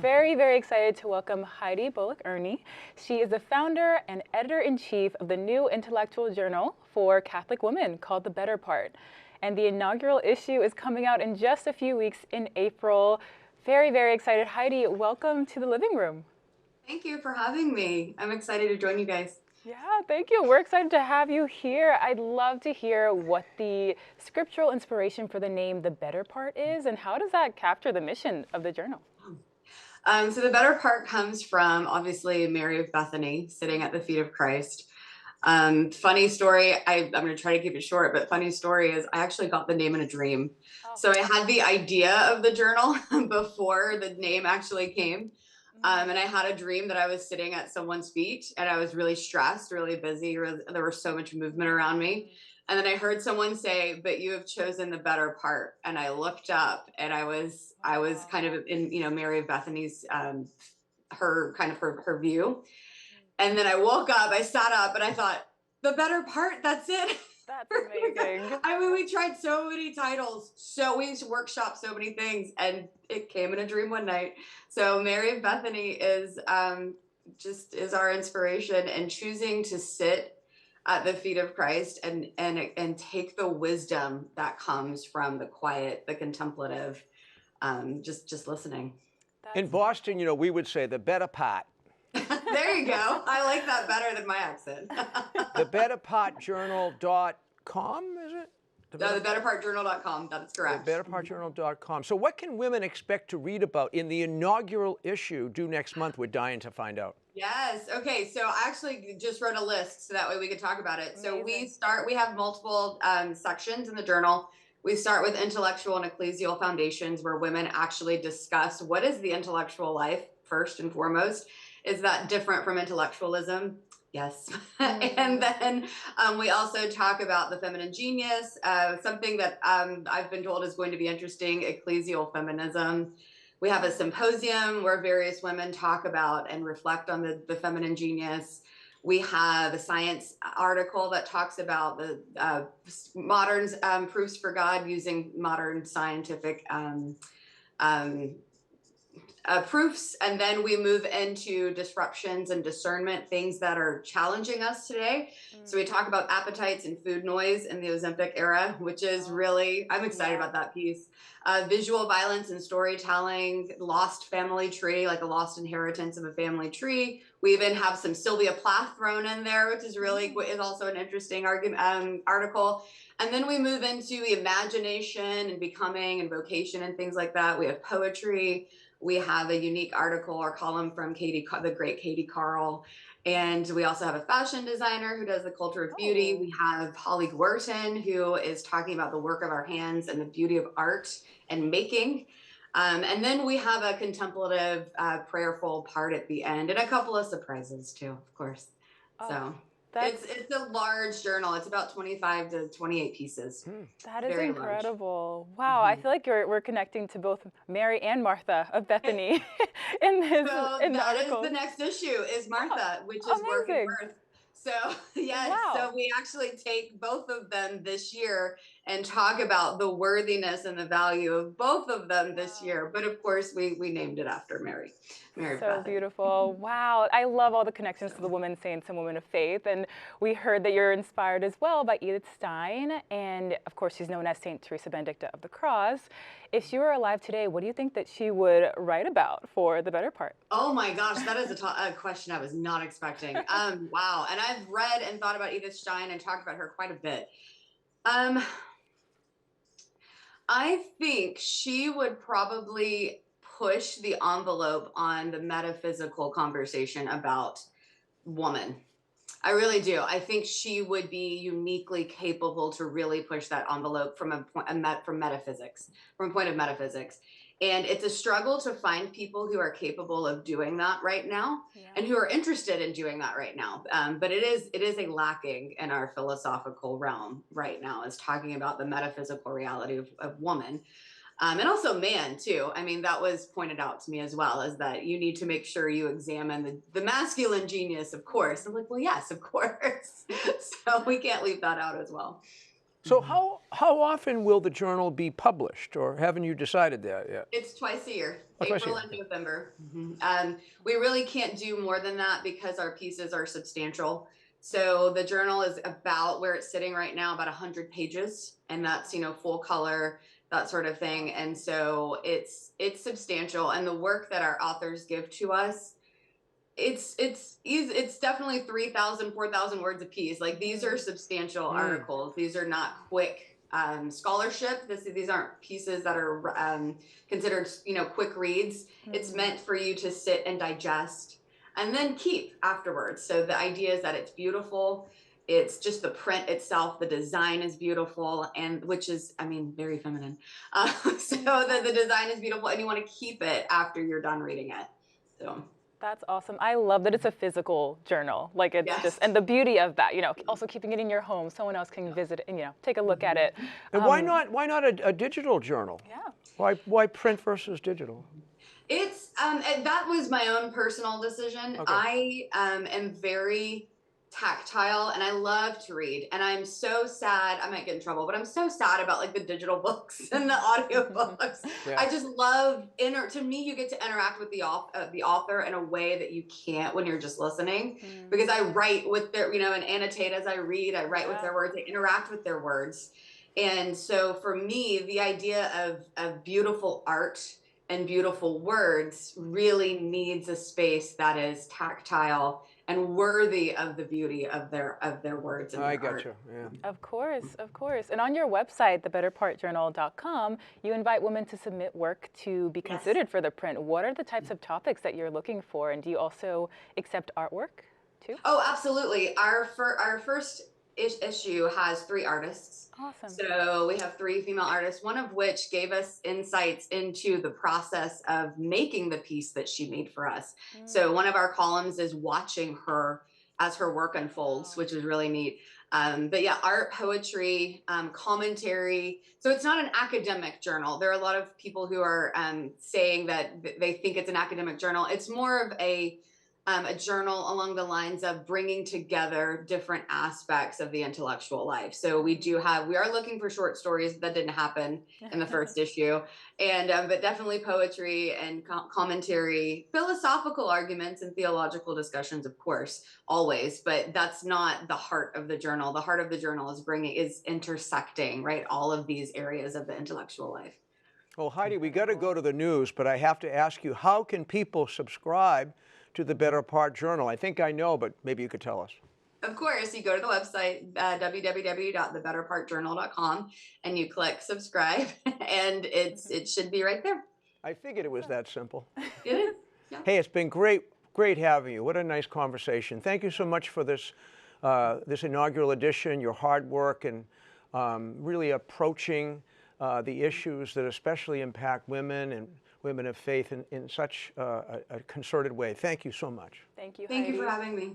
Very, very excited to welcome Heidi Bollich-Erne. She is the founder and editor-in-chief of the new intellectual journal for Catholic women called The Better Part. And the inaugural issue is coming out in just a few weeks in April. Very, very excited. Heidi, welcome to the living room. Thank you for having me. I'm excited to join you guys. Yeah, thank you. We're excited to have you here. I'd love to hear what the scriptural inspiration for the name The Better Part is, and how does that capture the mission of the journal? So the better part comes from obviously Mary of Bethany sitting at the feet of Christ. Funny story, I'm going to try to keep it short, but funny story is I actually got the name in a dream. Oh. So I had the idea of the journal before the name actually came. And I had a dream that I was sitting at someone's feet and I was really stressed, really busy. There was so much movement around me. And then I heard someone say, "But you have chosen the better part." And I looked up and I was kind of in, Mary of Bethany's, her view. And then I woke up, I sat up and I thought, the better part, that's it. That's amazing. I mean, we tried so many titles, so we workshopped so many things, and it came in a dream one night. So Mary of Bethany is just is our inspiration, and choosing to sit at the feet of Christ and take the wisdom that comes from the quiet, the contemplative, just listening. In Boston, we would say the better part. There you go. I like that better than my accent. Thebetterpartjournal.com, is it? Thebetterpartjournal.com. That's correct. Thebetterpartjournal.com. So what can women expect to read about in the inaugural issue due next month? We're dying to find out. Yes. Okay. So I actually just wrote a list so that way we could talk about it. So we have multiple sections in the journal. We start with intellectual and ecclesial foundations, where women actually discuss what is the intellectual life first and foremost. Is that different from intellectualism? Yes. And then we also talk about the feminine genius, something that I've been told is going to be interesting, ecclesial feminism. We have a symposium where various women talk about and reflect on the feminine genius. We have a science article that talks about the modern proofs for God using modern scientific proofs, and then we move into disruptions and discernment, things that are challenging us today. So we talk about appetites and food noise in the Ozempic era, which is really, I'm excited about that piece. Visual violence and storytelling, lost family tree, like a lost inheritance of a family tree. We even have some Sylvia Plath thrown in there, which is really is also an interesting article. And then we move into imagination and becoming and vocation and things like that. We have poetry. We have a unique article or column from the great Katie Carl. And we also have a fashion designer who does the culture of beauty. We have Holly Gwerton, who is talking about the work of our hands and the beauty of art and making. And then we have a contemplative, prayerful part at the end, and a couple of surprises too, of course. So it's a large journal. It's about 25 to 28 pieces. That is incredible. Large. Wow, I feel like we're connecting to both Mary and Martha of Bethany in this article. The next issue is Martha, which is working birth. So yes, so we actually take both of them this year and talk about the worthiness and the value of both of them this year. But of course, we named it after Mary. So beautiful. Wow. I love all the connections to the women saints and women of faith. And we heard that you're inspired as well by Edith Stein. And of course, she's known as Saint Teresa Benedicta of the Cross. If she were alive today, what do you think that she would write about for The Better Part? Oh my gosh, that is a question I was not expecting. Wow. And I've read and thought about Edith Stein and talked about her quite a bit. I think she would probably push the envelope on the metaphysical conversation about woman. I really do. I think she would be uniquely capable to really push that envelope from a point of metaphysics. And it's a struggle to find people who are capable of doing that right now and who are interested in doing that right now. But it is a lacking in our philosophical realm right now, is talking about the metaphysical reality of woman. And also man too. I mean, that was pointed out to me as well, is that you need to make sure you examine the masculine genius, of course. I'm like, well, yes, of course. So we can't leave that out as well. So how often will the journal be published, or haven't you decided that yet? It's twice a year, Oh, twice a April year. and November. We really can't do more than that because our pieces are substantial. So the journal is about where it's sitting right now, about 100 pages, and that's, you know, full color, that sort of thing. And so it's substantial, and the work that our authors give to us, it's definitely 3,000, 4,000 words a piece. Like, these are substantial articles. These are not quick scholarship. These aren't pieces that are considered, you know, quick reads. It's meant for you to sit and digest and then keep afterwards. So the idea is that it's beautiful. It's just the print itself, the design is beautiful, and which is, I mean, very feminine. So the design is beautiful, and you want to keep it after you're done reading it. So. That's awesome. I love that it's a physical journal. Like, it's Yes. just, and the beauty of that, you know, also keeping it in your home, someone else can visit it and, you know, take a look at it. And why not a digital journal? Yeah. Why print versus digital? It's that was my own personal decision. Okay. I am very tactile, and I love to read, and I'm so sad, I might get in trouble, but I'm so sad about like the digital books and the audio books. Yeah. I just love to me, you get to interact with the author in a way that you can't when you're just listening, because I write with their, you know, and annotate as I read. I write with their words, I interact with their words. And so for me, the idea of beautiful art and beautiful words really needs a space that is tactile and worthy of the beauty of their words and I their got art. you. Yeah. Of course, of course. And on your website, thebetterpartjournal.com, you invite women to submit work to be considered for the print. What are the types of topics that you're looking for? And do you also accept artwork too? Oh, absolutely. Our first issue has 3 artists. Awesome. So we have 3 female artists, one of which gave us insights into the process of making the piece that she made for us. So one of our columns is watching her as her work unfolds, which is really neat. But yeah, art, poetry, commentary. So it's not an academic journal. There are a lot of people who are saying that they think it's an academic journal. It's more of a journal along the lines of bringing together different aspects of the intellectual life. So we are looking for short stories. That didn't happen in the first issue. And, but definitely poetry and commentary, philosophical arguments and theological discussions, of course, always, but that's not the heart of the journal. The heart of the journal is intersecting, right, all of these areas of the intellectual life. Well, Heidi, we got to go to the news, but I have to ask you, how can people subscribe to the Better Part Journal? I think I know, but maybe you could tell us. Of course, you go to the website, www.thebetterpartjournal.com, and you click subscribe, and it should be right there. I figured it was that simple. It is. Yeah. Hey, it's been great having you. What a nice conversation. Thank you so much for this inaugural edition, your hard work, and really approaching the issues that especially impact women and women of faith in such a concerted way. Thank you so much. Thank you, Thank Heidi. you for having me.